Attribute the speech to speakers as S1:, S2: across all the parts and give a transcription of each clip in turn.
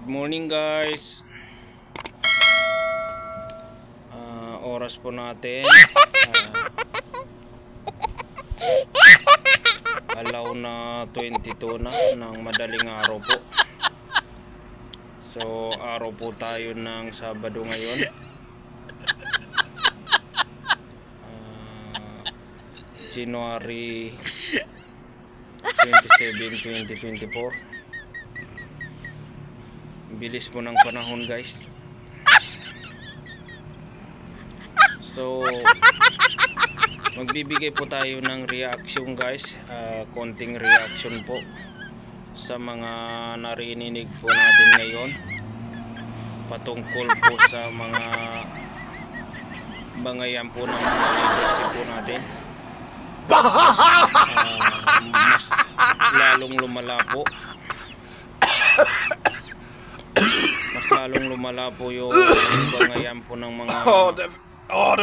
S1: Good morning guys. Oras po natin alaw na 22 na ng madaling araw po. So araw po tayo ng Sabado ngayon, January 27, 2024. Bilis po ng panahon guys. So magbibigay po tayo ng reaction guys, konting reaction po sa mga narinig po natin ngayon patungkol po sa mga bangayan po ng mga leadership po natin. Mas lalong lumala po, mas lalong lumala po yung bangayan po ng mga
S2: det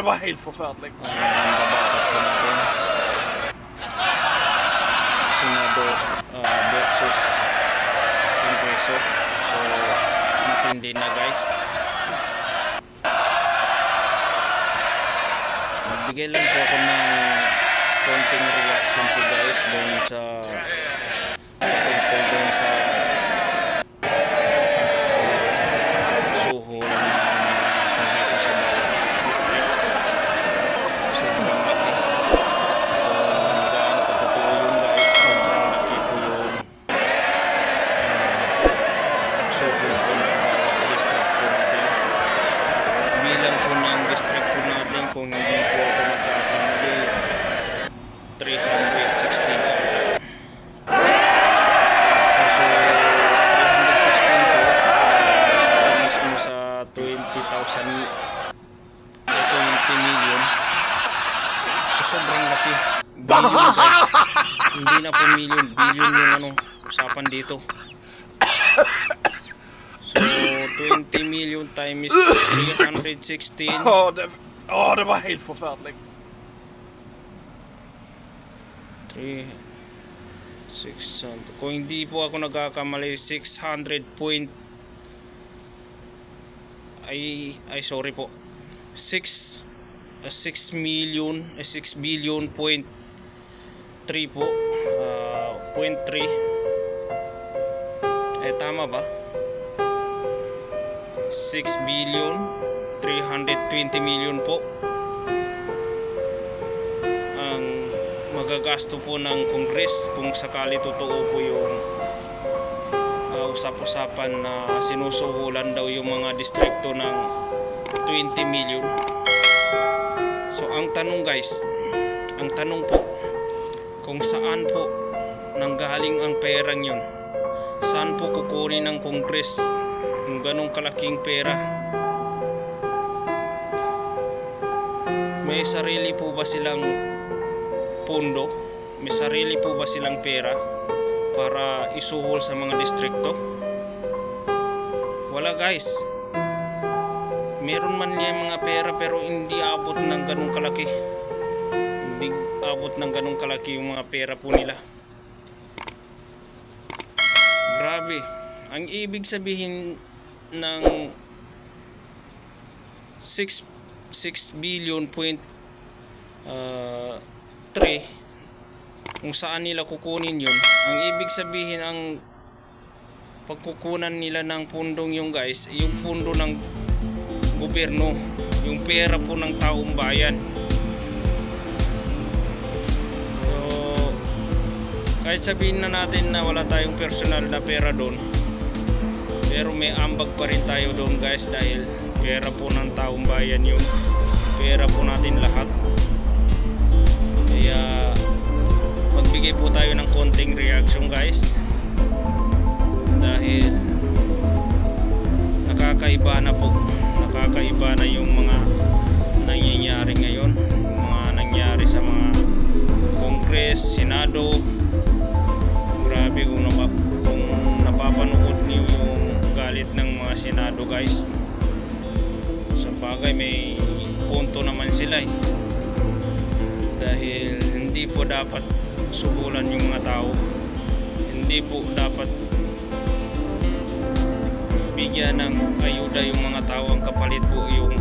S2: var helt förfärligt.
S1: Babatas po natin. Senado versus Kongreso. So matindi na guys. Magbigay lang po ako ng konting reaction po guys doon sa patungkol doon sa suhulan ng Kongreso sa district. Sobrang laki. Kung gaano katotoo yun guys, sobrang laki po yung suhul po ng district po natin. Bilang po ng district po natin, kung hindi po ako magkakamali, 316 ata. So 316 po, mismo sa 20 million. So sobrang laki. Billion guys. Hindi na po million, billion yung usapan dito. So 20 million times 316.
S2: Det var helt förfärligt.
S1: 600. Kung hindi po ako nagkakamali, 600 point sorry po, 6 billion point 3 po, point 3. Tama ba? 6 billion 320 million po ang magagasto po ng Congress kung sakali totoo po yung usap-usapan na sinusuhulan daw yung mga distrikto ng 20 million. So ang tanong guys, ang tanong po, kung saan po nanggaling ang perang yun? Saan po kukunin ng Congress yung ganong kalaking pera? May sarili po ba silang pondo? May sarili po ba silang pera para isuhol sa mga distrikto? Wala guys. Meron man niya mga pera pero hindi abot ng ganong kalaki. Hindi abot ng ganong kalaki yung mga pera po nila. Grabe. Ang ibig sabihin ng 6 billion point 3, kung saan nila kukunin yun, ang ibig sabihin ang pagkukunan nila ng pundong yung guys, yung pundo ng gobyerno, yung pera po ng taong bayan. So kahit sabihin na natin na wala tayong personal na pera doon, pero may ambag pa rin tayo doon guys, dahil pera po ng taong bayan yun, pera po natin lahat. Kaya magbigay po tayo ng konting reaction guys, dahil nakakaiba na po, nakakaiba na yung mga nangyayari ngayon, mga nangyari sa mga Congress, Senado. Grabe kung napapanood niyo yung galit ng mga Senado guys. Sa bagay may punto naman sila dahil hindi po dapat suhulan yung mga tao, hindi po dapat bibigyan ng ayuda yung mga tao, ang kapalit po yung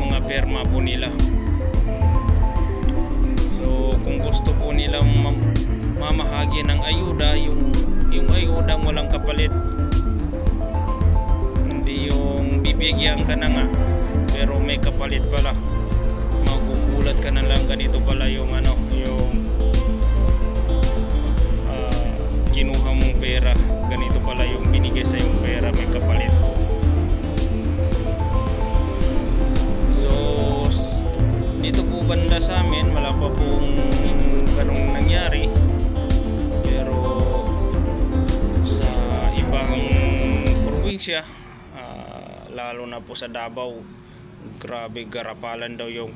S1: mga perma po nila. So kung gusto po nilang mamahagi ng ayuda, yung ayuda walang kapalit, hindi yung bibigyan ka na nga pero may kapalit pala, magugulat ka na lang, ganito pala yung kinuha mong pera, ganito pala yung binigay sa yung pera, may kapalit. So dito po banda sa amin wala pa pong ganong nangyari, pero sa ibang probinsya, lalo na po sa Davao, grabe garapalan daw yung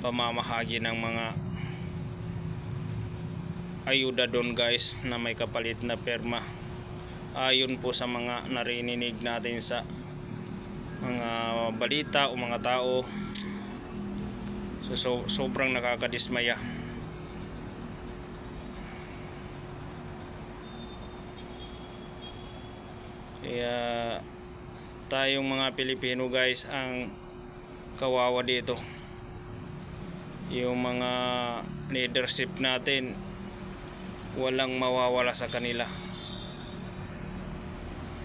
S1: pamamahagi ng mga ayuda doon guys, na may kapalit na perma, ayon po sa mga narinig natin sa mga balita o mga tao. So sobrang nakakadismaya. Kaya tayong mga Pilipino guys ang kawawa dito. Yung mga leadership natin, walang mawawala sa kanila,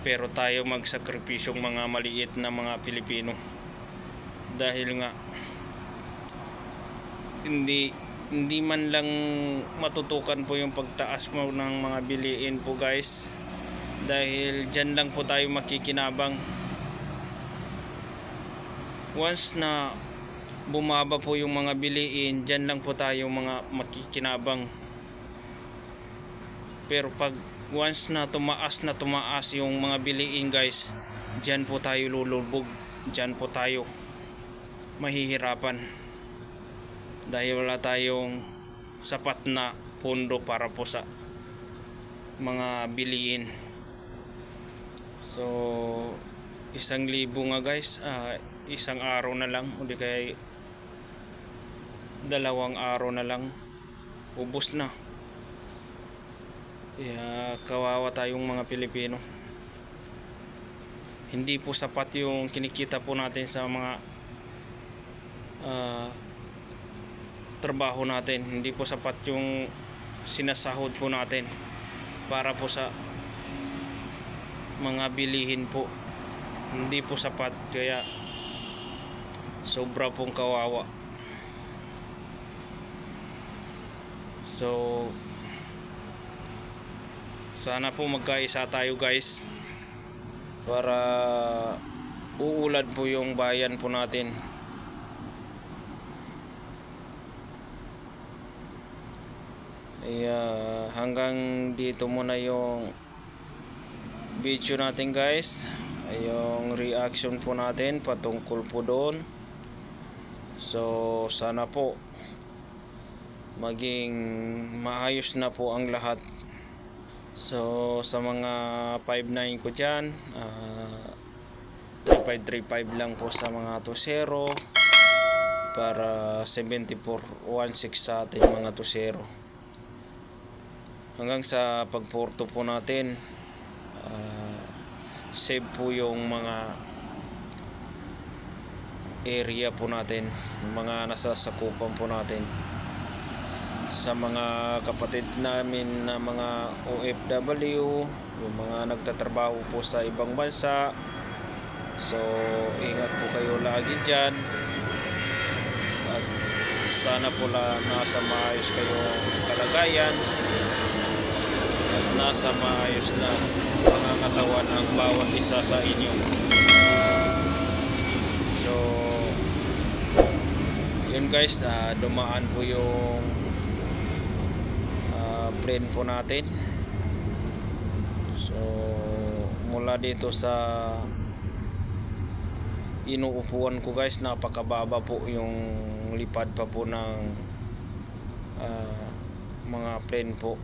S1: pero tayo magsakripisyong mga maliit na mga Pilipino, dahil nga hindi man lang matutukan po yung pagtaas mo ng mga biliin po guys, dahil dyan lang po tayo makikinabang. Once na bumaba po yung mga biliin, dyan lang po tayo mga makikinabang. Pero pag once na tumaas yung mga biliin guys, dyan po tayo lulubog, dyan po tayo mahihirapan, dahil wala tayong sapat na pondo para po sa mga biliin. So 1,000 nga guys, isang araw na lang, o di kaya 2 araw na lang ubos na. Kaya kawawa tayong mga Pilipino, hindi po sapat yung kinikita po natin sa mga trabaho natin, hindi po sapat yung sinasahod po natin para po sa mga bilihin po, hindi po sapat. Kaya sobra pong kawawa. So sana po magkaisa tayo guys, para uulad po yung bayan po natin. Hanggang dito muna yung video natin guys, yung reaction po natin patungkol po doon. So sana po maging maayos na po ang lahat. So sa mga 5.9 ko dyan, 3535 lang po sa mga 2.0, para 7416 sa ating mga 2.0. Hanggang sa pagporto po natin, save po yung mga area po natin, mga nasasakupan po natin. Sa mga kapatid namin na mga OFW, yung mga nagtatrabaho po sa ibang bansa, so ingat po kayo lagi dyan, at sana po nasa maayos kayong kalagayan at nasa maayos na pangangatawan ang bawat isa sa inyo. So yun guys, dumaan po yung plane po natin. So mula dito sa inuupuan ko guys, napakababa po yung lipad pa po ng mga plane po.